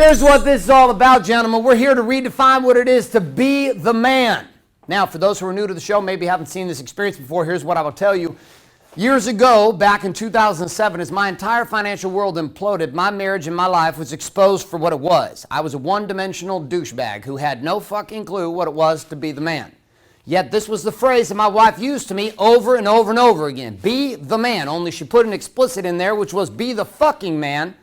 Here's what this is all about, gentlemen. We're here to redefine what it is to be the man. Now, for those who are new to the show, maybe haven't seen this experience before, here's what I will tell you. Years ago, back in 2007, as my entire financial world imploded, my marriage and my life was exposed for what it was. I was a one-dimensional douchebag who had no fucking clue what it was to be the man. Yet this was the phrase that my wife used to me over and over and over again. Be the man. Only she put an explicit in there, which was be the fucking man.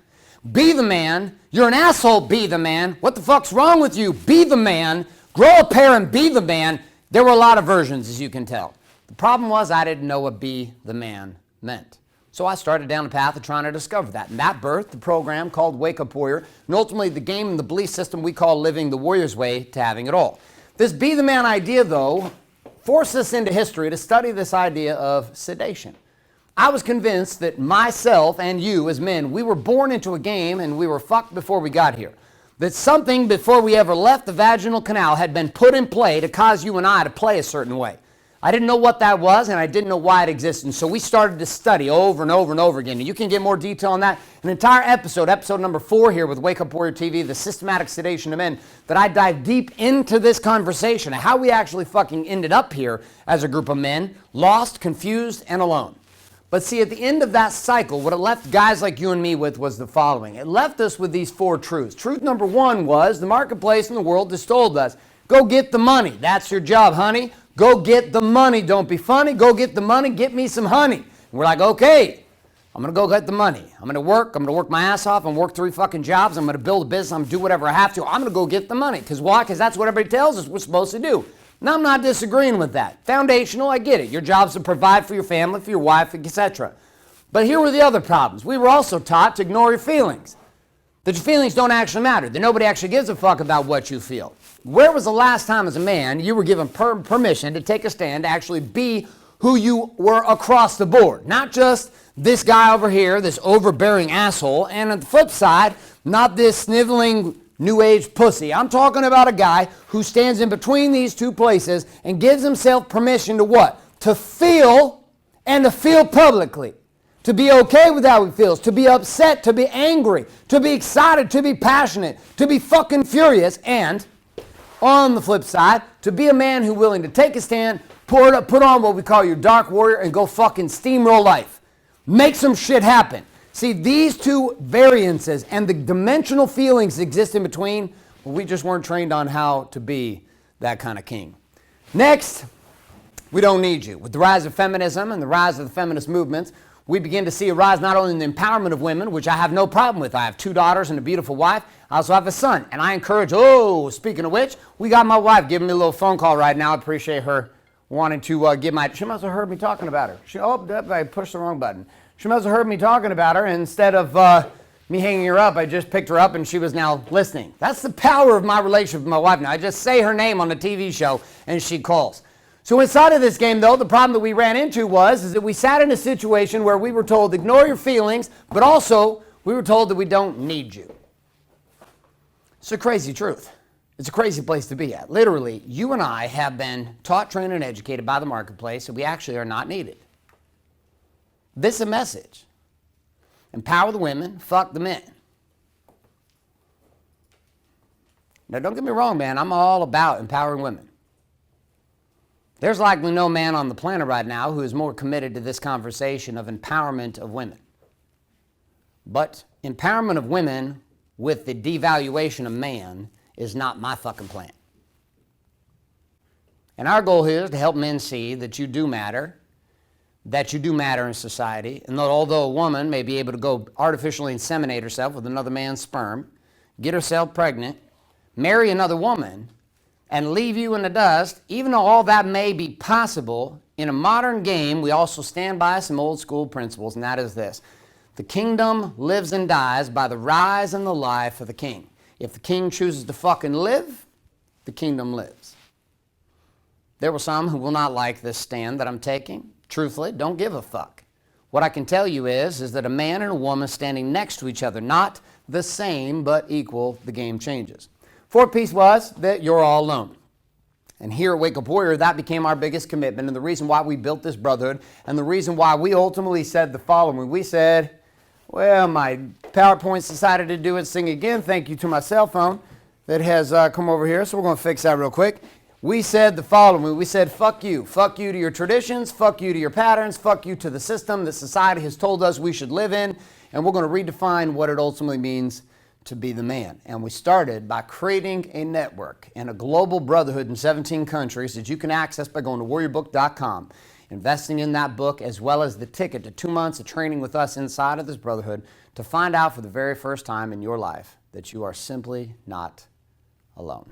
Be the man. You're an asshole. Be the man. What the fuck's wrong with you? Be the man. Grow a pair and be the man. There were a lot of versions, as you can tell. The problem was I didn't know what be the man meant. So I started down the path of trying to discover that. And that birthed the program called Wake Up Warrior, and ultimately the game and the belief system we call living the warrior's way to having it all. This be the man idea, though, forced us into history to study this idea of sedation. I was convinced that myself and you as men, we were born into a game and we were fucked before we got here. That something before we ever left the vaginal canal had been put in play to cause you and I to play a certain way. I didn't know what that was, and I didn't know why it existed. And so we started to study over and over and over again. And you can get more detail on that. An entire episode number 4 here with Wake Up Warrior TV, the systematic sedation of men, that I dive deep into this conversation, how we actually fucking ended up here as a group of men, lost, confused, and alone. But see, at the end of that cycle, what it left guys like you and me with was the following. It left us with these 4 truths. Truth number 1 was the marketplace and the world just told us, go get the money. That's your job, honey. Go get the money. Don't be funny. Go get the money. Get me some honey. And we're like, okay, I'm going to go get the money. I'm going to work. I'm going to work my ass off and work 3 fucking jobs. I'm going to build a business. I'm going to do whatever I have to. I'm going to go get the money. Because why? Because that's what everybody tells us we're supposed to do. Now, I'm not disagreeing with that. Foundational, I get it. Your job's to provide for your family, for your wife, etc. But here were the other problems. We were also taught to ignore your feelings. That your feelings don't actually matter. That nobody actually gives a fuck about what you feel. Where was the last time as a man you were given permission to take a stand to actually be who you were across the board? Not just this guy over here, this overbearing asshole, and on the flip side, not this sniveling new age pussy. I'm talking about a guy who stands in between these two places and gives himself permission to what? To feel, and to feel publicly. To be okay with how he feels, to be upset, to be angry, to be excited, to be passionate, to be fucking furious, and on the flip side, to be a man who's willing to take a stand, put on what we call your dark warrior, and go fucking steamroll life. Make some shit happen. See, these 2 variances and the dimensional feelings that exist in between, well, we just weren't trained on how to be that kind of king. Next, we don't need you. With the rise of feminism and the rise of the feminist movements, we begin to see a rise not only in the empowerment of women, which I have no problem with. I have 2 daughters and a beautiful wife. I also have a son. And I encourage, speaking of which, we got my wife giving me a little phone call right now. I appreciate her wanting to give my, she must have heard me talking about her. I pushed the wrong button. She must have heard me talking about her. And instead of me hanging her up, I just picked her up and she was now listening. That's the power of my relationship with my wife now. I just say her name on the TV show and she calls. So inside of this game, though, the problem that we ran into is that we sat in a situation where we were told, ignore your feelings, but also we were told that we don't need you. It's a crazy truth. It's a crazy place to be at. Literally, you and I have been taught, trained, and educated by the marketplace that we actually are not needed. This is a message. Empower the women, fuck the men. Now, don't get me wrong, man. I'm all about empowering women. There's likely no man on the planet right now who is more committed to this conversation of empowerment of women. But empowerment of women with the devaluation of man is not my fucking plan. And our goal here is to help men see that you do matter in society, and that although a woman may be able to go artificially inseminate herself with another man's sperm, get herself pregnant, marry another woman, and leave you in the dust, even though all that may be possible, in a modern game, we also stand by some old school principles, and that is this. The kingdom lives and dies by the rise and the life of the king. If the king chooses to fucking live, the kingdom lives. There were some who will not like this stand that I'm taking. Truthfully, don't give a fuck. What I can tell you is that a man and a woman standing next to each other, not the same, but equal, the game changes. 4th piece was that you're all alone. And here at Wake Up Warrior, that became our biggest commitment and the reason why we built this brotherhood and the reason why we ultimately said the following. We said, well, my PowerPoint's decided to do its thing again. Thank you to my cell phone that has come over here. So we're going to fix that real quick. We said the following. We said, fuck you. Fuck you to your traditions. Fuck you to your patterns. Fuck you to the system that society has told us we should live in. And we're going to redefine what it ultimately means to be the man. And we started by creating a network and a global brotherhood in 17 countries that you can access by going to warriorbook.com, investing in that book, as well as the ticket to 2 months of training with us inside of this brotherhood to find out for the very first time in your life that you are simply not alone.